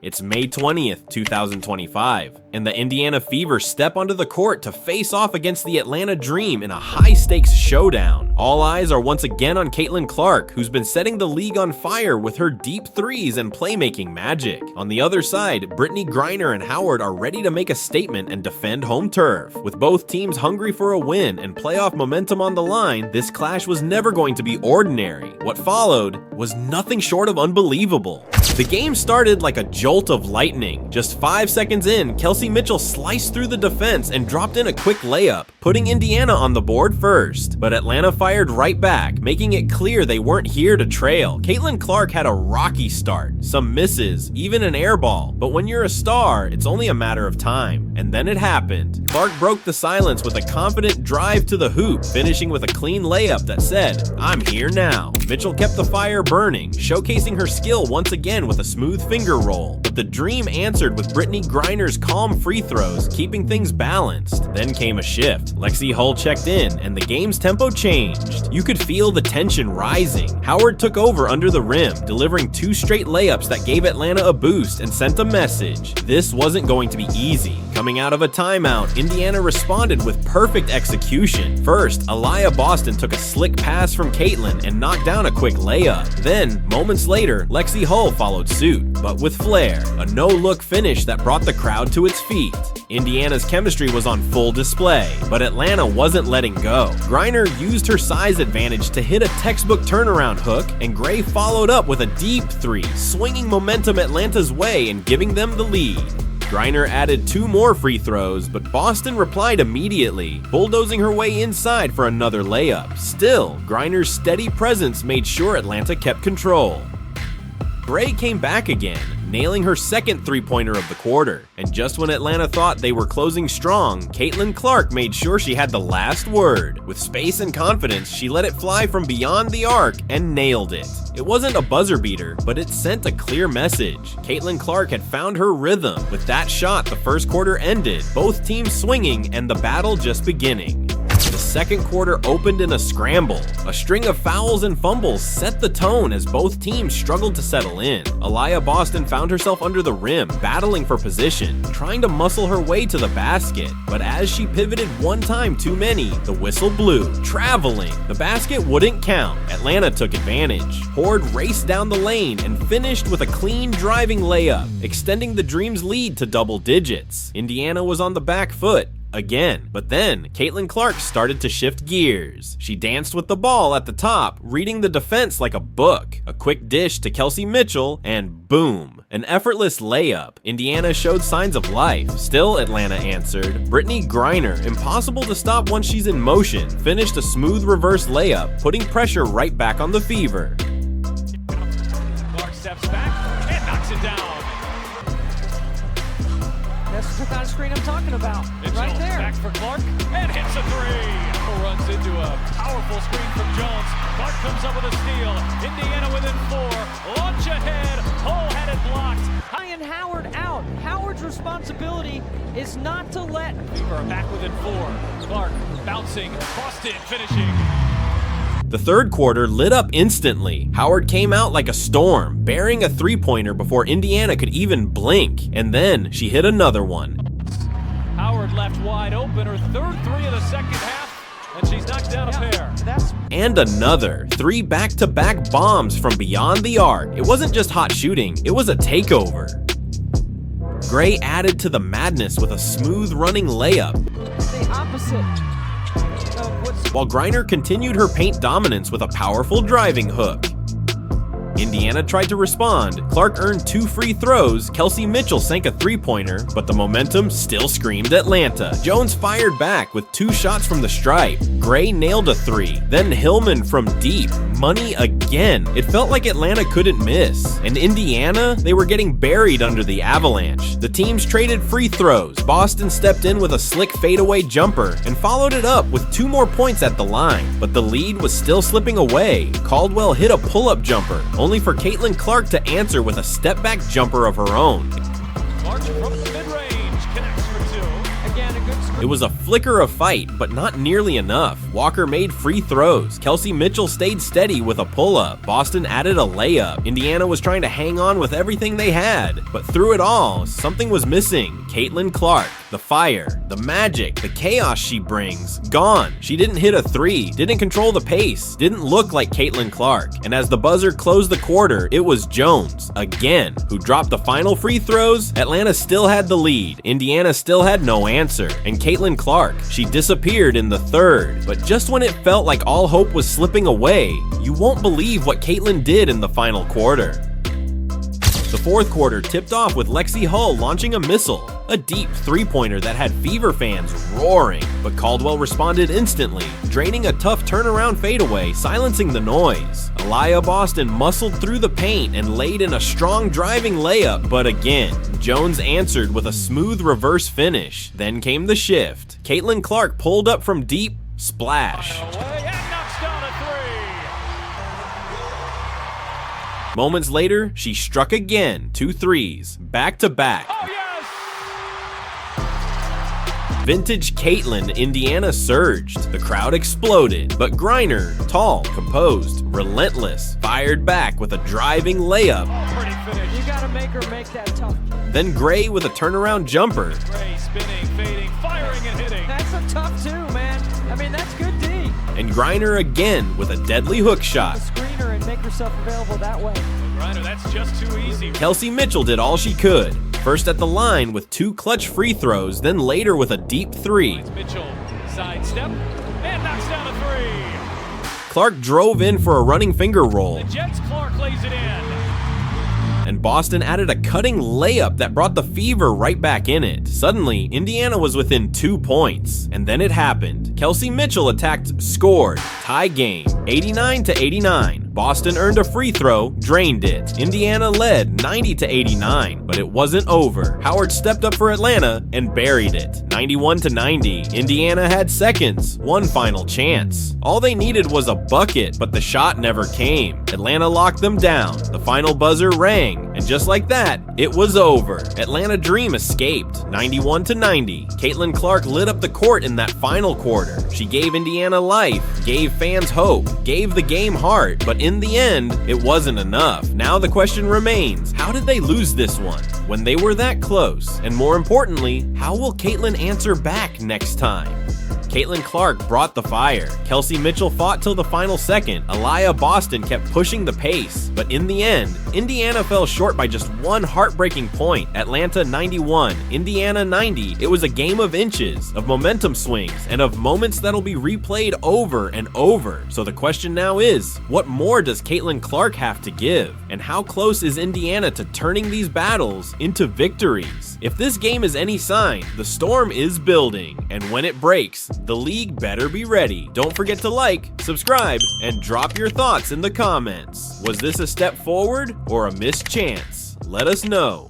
It's May 20th, 2025, and the Indiana Fever step onto the court to face off against the Atlanta Dream in a high-stakes showdown. All eyes are once again on Caitlin Clark, who's been setting the league on fire with her deep threes and playmaking magic. On the other side, Brittney Griner and Howard are ready to make a statement and defend home turf. With both teams hungry for a win and playoff momentum on the line, this clash was never going to be ordinary. What followed was nothing short of unbelievable. The game started like a jolt of lightning. Just 5 seconds in, Kelsey Mitchell sliced through the defense and dropped in a quick layup, putting Indiana on the board first. But Atlanta fired right back, making it clear they weren't here to trail. Caitlin Clark had a rocky start, some misses, even an air ball. But when you're a star, it's only a matter of time. And then it happened. Clark broke the silence with a confident drive to the hoop, finishing with a clean layup that said, "I'm here now." Mitchell kept the fire burning, showcasing her skill once again with a smooth finger roll. But the Dream answered with Brittney Griner's calm free throws, keeping things balanced. Then came a shift. Lexi Hull checked in, and the game's tempo changed. You could feel the tension rising. Howard took over under the rim, delivering 2 straight layups that gave Atlanta a boost and sent a message. This wasn't going to be easy. Coming out of a timeout, Indiana responded with perfect execution. First, Alliyah Boston took a slick pass from Caitlin and knocked down a quick layup. Then, moments later, Lexi Hull followed suit, but with flair. A no-look finish that brought the crowd to its feet. Indiana's chemistry was on full display, but Atlanta wasn't letting go. Griner used her size advantage to hit a textbook turnaround hook, and Gray followed up with a deep three, swinging momentum Atlanta's way and giving them the lead. Griner added 2 more free throws, but Boston replied immediately, bulldozing her way inside for another layup. Still, Griner's steady presence made sure Atlanta kept control. Gray came back again, nailing her second three-pointer of the quarter. And just when Atlanta thought they were closing strong, Caitlin Clark made sure she had the last word. With space and confidence, she let it fly from beyond the arc and nailed it. It wasn't a buzzer beater, but it sent a clear message. Caitlin Clark had found her rhythm. With that shot, the first quarter ended, both teams swinging and the battle just beginning. The second quarter opened in a scramble. A string of fouls and fumbles set the tone as both teams struggled to settle in. Alliyah Boston found herself under the rim, battling for position, trying to muscle her way to the basket. But as she pivoted one time too many, the whistle blew. Traveling. The basket wouldn't count. Atlanta took advantage. Horde raced down the lane and finished with a clean driving layup, extending the Dream's lead to double digits. Indiana was on the back foot again. But then, Caitlin Clark started to shift gears. She danced with the ball at the top, reading the defense like a book. A quick dish to Kelsey Mitchell, and boom, an effortless layup. Indiana showed signs of life. Still, Atlanta answered. Brittney Griner, impossible to stop once she's in motion, finished a smooth reverse layup, putting pressure right back on the Fever. Clark steps back and knocks it down. That's the kind of screen I'm talking about. Mitchell right there. Back for Clark and hits a 3. Runs into a powerful screen from Jones. Clark comes up with a steal. Indiana within 4. Launch ahead. Hull had it blocked. Tying Howard out. Howard's responsibility is not to let. Fever are back within 4. Clark bouncing. Boston finishing. The third quarter lit up instantly. Howard came out like a storm, bearing a three-pointer before Indiana could even blink. And then she hit another one. Howard left wide open. Her third 3 of the second half, and she's knocked down a pair. And another. 3 back-to-back bombs from beyond the arc. It wasn't just hot shooting, it was a takeover. Gray added to the madness with a smooth running layup. The opposite. While Griner continued her paint dominance with a powerful driving hook. Indiana tried to respond. Clark earned 2 free throws. Kelsey Mitchell sank a three-pointer, but the momentum still screamed Atlanta. Jones fired back with 2 shots from the stripe. Gray nailed a 3. Then Hillman from deep. Money again. It felt like Atlanta couldn't miss. And Indiana, they were getting buried under the avalanche. The teams traded free throws. Boston stepped in with a slick fadeaway jumper and followed it up with 2 more points at the line. But the lead was still slipping away. Caldwell hit a pull-up jumper, only for Caitlin Clark to answer with a step-back jumper of her own. Clark from the mid-range connects for 2. again, a good screen. It was a flicker of fight, but not nearly enough. Walker made free throws. Kelsey Mitchell stayed steady with a pull-up. Boston added a layup. Indiana was trying to hang on with everything they had, but through it all, something was missing. Caitlin Clark. The fire, the magic, the chaos she brings, gone. She didn't hit a three, didn't control the pace, didn't look like Caitlin Clark. And as the buzzer closed the quarter, it was Jones, again, who dropped the final free throws. Atlanta still had the lead. Indiana still had no answer. And Caitlin Clark, she disappeared in the third. But just when it felt like all hope was slipping away, you won't believe what Caitlin did in the final quarter. The fourth quarter tipped off with Lexi Hull launching a missile, a deep three-pointer that had Fever fans roaring, but Caldwell responded instantly, draining a tough turnaround fadeaway, silencing the noise. Alliyah Boston muscled through the paint and laid in a strong driving layup, but again, Jones answered with a smooth reverse finish. Then came the shift. Caitlin Clark pulled up from deep, splash. Moments later, she struck again, 2 threes, back to back. Oh, yes! Vintage Caitlin, Indiana surged. The crowd exploded, but Griner, tall, composed, relentless, fired back with a driving layup. Oh, pretty finish. You gotta make her make that tough. Then Gray with a turnaround jumper. Gray spinning, fading, firing, and hitting. That's a tough two, man. I mean, that's good D. And Griner again with a deadly hook shot. The screener and make herself available that way. Griner, that's just too easy. Kelsey Mitchell did all she could. First at the line with 2 clutch free throws, then later with a deep three. Mitchell, sidestep, and knocks down a three. Clark drove in for a running finger roll. The Jets, Clark lays it in. And Boston added a cutting layup that brought the Fever right back in it. Suddenly, Indiana was within 2 points. And then it happened. Kelsey Mitchell attacked, scored. Tie game, 89-89. Boston earned a free throw, drained it. Indiana led 90-89, but it wasn't over. Howard stepped up for Atlanta and buried it, 91-90. Indiana had seconds, one final chance. All they needed was a bucket, but the shot never came. Atlanta locked them down. The final buzzer rang, and just like that, it was over. Atlanta Dream escaped, 91-90. Caitlin Clark lit up the court in that final quarter. She gave Indiana life, gave fans hope, gave the game heart, but in the end, it wasn't enough. Now the question remains, how did they lose this one when they were that close? And more importantly, how will Caitlin answer back next time? Caitlin Clark brought the fire. Kelsey Mitchell fought till the final second. Alliyah Boston kept pushing the pace. But in the end, Indiana fell short by just one heartbreaking point. Atlanta 91, Indiana 90. It was a game of inches, of momentum swings, and of moments that'll be replayed over and over. So the question now is, what more does Caitlin Clark have to give? And how close is Indiana to turning these battles into victories? If this game is any sign, the storm is building. And when it breaks, the league better be ready. Don't forget to like, subscribe, and drop your thoughts in the comments. Was this a step forward or a missed chance? Let us know.